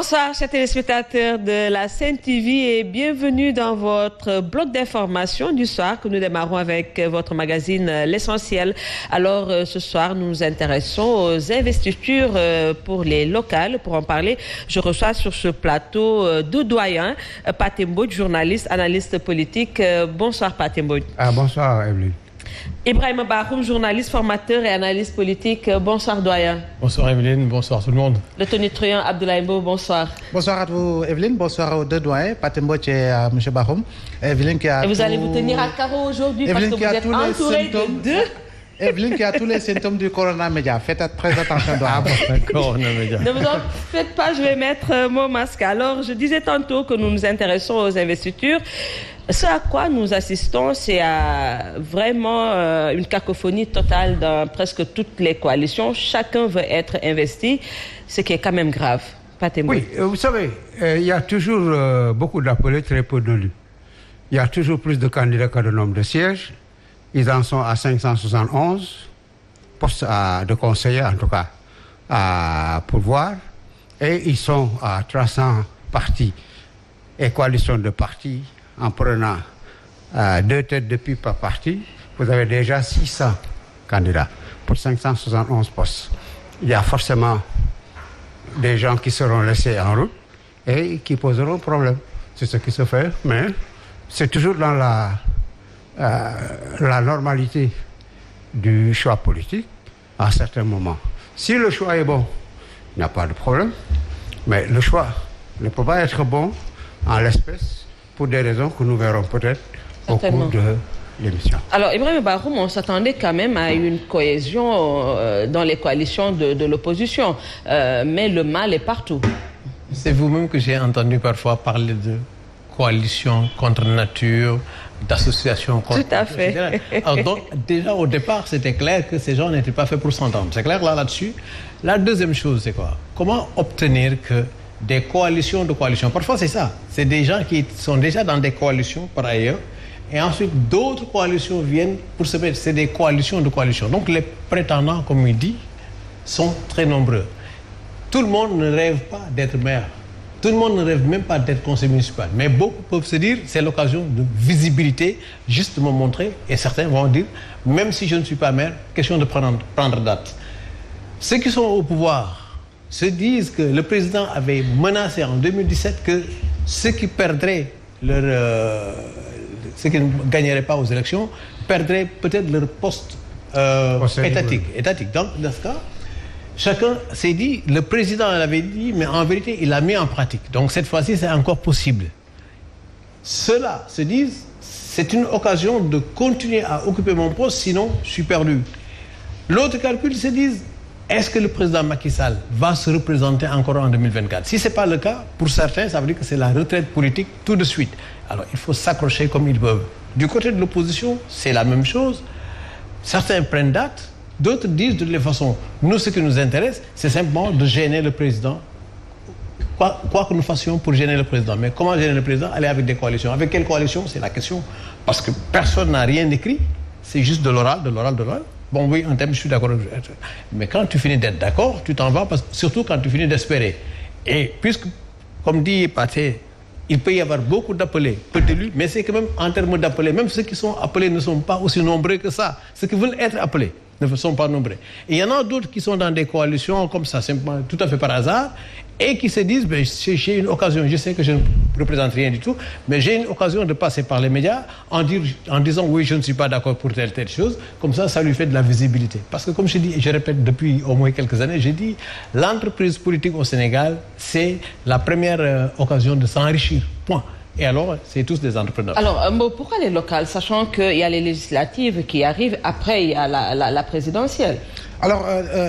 Bonsoir, chers téléspectateurs de la Sen TV et bienvenue dans votre bloc d'information du soir que nous démarrons avec votre magazine L'Essentiel. Alors, ce soir, nous nous intéressons aux investitures pour les locales. Pour en parler, je reçois sur ce plateau deux doyens, Pathé Mbodj, journaliste, analyste politique. Bonsoir, Pathé Mbodj. Bonsoir, Evelyne. Ibrahima Bahoum, journaliste, formateur et analyste politique. Bonsoir, doyen. Bonsoir, Evelyne. Bonsoir, tout le monde. Le tonitruand Abdoulaye Mbow, bonsoir. Bonsoir à vous, Evelyne. Bonsoir aux deux doyens, Pathé Mbodj et M. Bahoum. Evelyne qui a et vous allez vous tenir à carreau aujourd'hui parce que vous êtes entouré de deux. Evelyne qui a tous les symptômes du corona média. Faites très attention. Corona média. Ne vous en faites pas, je vais mettre mon masque. Alors, je disais tantôt que nous nous intéressons aux investitures. Ce à quoi nous assistons, c'est à vraiment une cacophonie totale dans presque toutes les coalitions. Chacun veut être investi, ce qui est quand même grave. Pathé Mbodj. Oui, vous savez, il y a toujours beaucoup d'appelés, très peu d'élus. Il y a toujours plus de candidats que de nombre de sièges. Ils en sont à 571 postes de conseillers, en tout cas, à pourvoir. Et ils sont à 300 partis et coalitions de partis. En prenant 2 têtes de pipe par parti, vous avez déjà 600 candidats pour 571 postes. Il y a forcément des gens qui seront laissés en route et qui poseront problème. C'est ce qui se fait, mais c'est toujours dans la normalité du choix politique à certains moments. Si le choix est bon, il n'y a pas de problème, mais le choix ne peut pas être bon en l'espèce pour des raisons que nous verrons peut-être au cours de l'émission. Alors, Ibrahima Bahoum, on s'attendait quand même à une cohésion dans les coalitions de l'opposition, mais le mal est partout. C'est vous-même que j'ai entendu parfois parler de coalition contre nature, d'association contre nature. Tout à fait. Alors, donc, déjà au départ, c'était clair que ces gens n'étaient pas faits pour s'entendre. C'est clair là-dessus. La deuxième chose, c'est quoi? Comment obtenir que des coalitions de coalitions. Parfois, c'est ça. C'est des gens qui sont déjà dans des coalitions par ailleurs. Et ensuite, d'autres coalitions viennent pour se mettre. C'est des coalitions de coalitions. Donc, les prétendants, comme il dit, sont très nombreux. Tout le monde ne rêve pas d'être maire. Tout le monde ne rêve même pas d'être conseiller municipal. Mais beaucoup peuvent se dire, c'est l'occasion de visibilité, juste de me montrer. Et certains vont dire, même si je ne suis pas maire, question de prendre date. Ceux qui sont au pouvoir se disent que le président avait menacé en 2017 que ceux qui perdraient ceux qui ne gagneraient pas aux élections perdraient peut-être leur poste étatique. Donc, dans ce cas, chacun s'est dit, le président l'avait dit, mais en vérité, il l'a mis en pratique. Donc, cette fois-ci, c'est encore possible. Ceux-là se disent, c'est une occasion de continuer à occuper mon poste, sinon, je suis perdu. L'autre calcul, se disent, est-ce que le président Macky Sall va se représenter encore en 2024? Si ce n'est pas le cas, pour certains, ça veut dire que c'est la retraite politique tout de suite. Alors, il faut s'accrocher comme ils peuvent. Du côté de l'opposition, c'est la même chose. Certains prennent date, d'autres disent de toute façon, nous, ce qui nous intéresse, c'est simplement de gêner le président. Quoi que nous fassions pour gêner le président. Mais comment gêner le président? Aller avec des coalitions. Avec quelle coalition? C'est la question. Parce que personne n'a rien écrit. C'est juste de l'oral. Bon, oui, en termes, je suis d'accord. Mais quand tu finis d'être d'accord, tu t'en vas, surtout quand tu finis d'espérer. Et puisque, comme dit Pathé, il peut y avoir beaucoup d'appelés, peu d'élus, mais c'est que même en termes d'appelés, même ceux qui sont appelés ne sont pas aussi nombreux que ça. Ceux qui veulent être appelés ne sont pas nombreux. Et il y en a d'autres qui sont dans des coalitions comme ça, simplement, tout à fait par hasard, et qui se disent, ben, j'ai une occasion, je sais que je ne représente rien du tout, mais j'ai une occasion de passer par les médias en disant, oui, je ne suis pas d'accord pour telle chose, comme ça lui fait de la visibilité. Parce que comme je dis, et je répète depuis au moins quelques années, j'ai dit, l'entreprise politique au Sénégal, c'est la première occasion de s'enrichir, point. Et alors, c'est tous des entrepreneurs. Alors, pourquoi les locales, sachant qu'il y a les législatives qui arrivent, après il y a la présidentielle? Alors,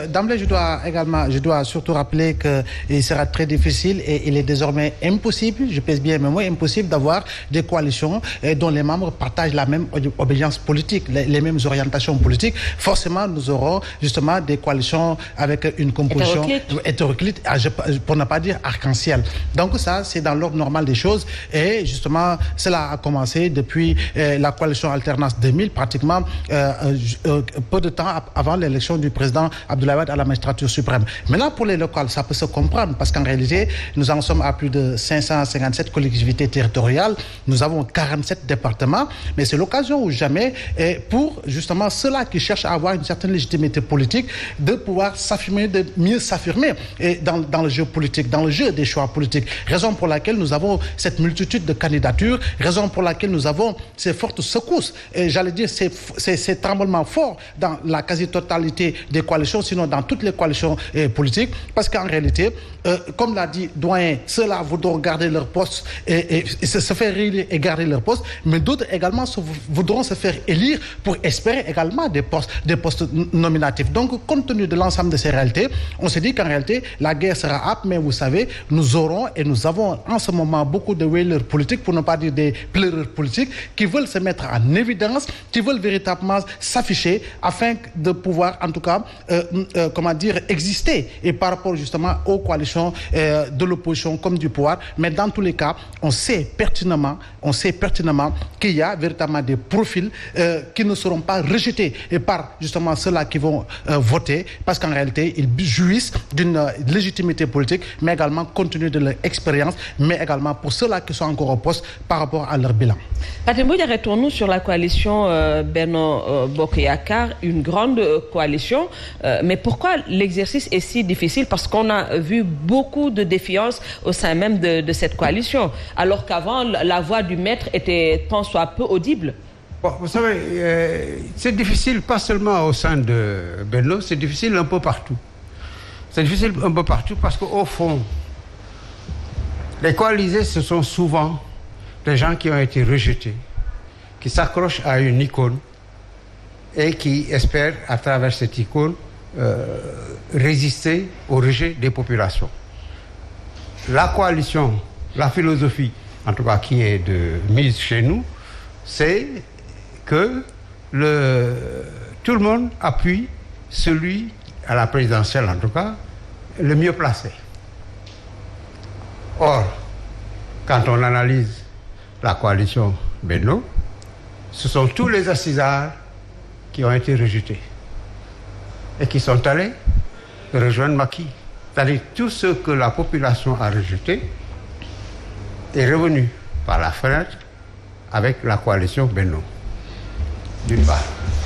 d'emblée, je dois surtout rappeler qu'il sera très difficile et il est désormais impossible, je pèse bien mes mots, impossible d'avoir des coalitions dont les membres partagent la même obédience politique, les mêmes orientations politiques. Forcément, nous aurons justement des coalitions avec une composition hétéroclite, pour ne pas dire arc-en-ciel. Donc ça, c'est dans l'ordre normal des choses. Et justement, cela a commencé depuis la coalition Alternance 2000, pratiquement peu de temps avant l'élection du président Abdoulaye Wade à la magistrature suprême. Maintenant, pour les locales, ça peut se comprendre parce qu'en réalité, nous en sommes à plus de 557 collectivités territoriales. Nous avons 47 départements, mais c'est l'occasion ou jamais pour justement ceux-là qui cherchent à avoir une certaine légitimité politique de pouvoir s'affirmer, de mieux s'affirmer dans le jeu politique, dans le jeu des choix politiques. Raison pour laquelle nous avons cette multitude de candidatures, raison pour laquelle nous avons ces fortes secousses, et j'allais dire ces tremblements forts dans la quasi-totalité des coalitions, sinon dans toutes les coalitions politiques, parce qu'en réalité, comme l'a dit Doyen, ceux-là voudront garder leur poste et se faire réélire et garder leur poste, mais d'autres également voudront se faire élire pour espérer également des postes nominatifs. Donc, compte tenu de l'ensemble de ces réalités, on s'est dit qu'en réalité, la guerre sera âpre, mais vous savez, nous aurons et nous avons en ce moment beaucoup de whalers politiques, pour ne pas dire des pleureurs politiques, qui veulent se mettre en évidence, qui veulent véritablement s'afficher afin de pouvoir, en tout cas, exister, et par rapport justement aux coalitions de l'opposition comme du pouvoir. Mais dans tous les cas, on sait pertinemment qu'il y a véritablement des profils qui ne seront pas rejetés et par justement ceux-là qui vont voter, parce qu'en réalité, ils jouissent d'une légitimité politique, mais également compte tenu de leur expérience, mais également pour ceux-là qui sont encore au poste par rapport à leur bilan. Katimoudia, retournons sur la coalition Benno Bokk Yakaar, une grande coalition. Mais pourquoi l'exercice est si difficile? Parce qu'on a vu beaucoup de défiance au sein même de cette coalition, alors qu'avant, la voix du maître était tant soit peu audible. Bon, vous savez, c'est difficile pas seulement au sein de Benno, c'est difficile un peu partout. C'est difficile un peu partout parce qu'au fond, les coalisés, ce sont souvent des gens qui ont été rejetés, qui s'accrochent à une icône et qui espèrent, à travers cette icône, résister au rejet des populations. La coalition, la philosophie, en tout cas qui est de mise chez nous, c'est que tout le monde appuie celui, à la présidentielle en tout cas, le mieux placé. Or, quand on analyse la coalition Benno, ce sont tous les assisards qui ont été rejetés et qui sont allés rejoindre Macky. C'est-à-dire tout ce que la population a rejeté est revenu par la fenêtre avec la coalition Benno, d'une part.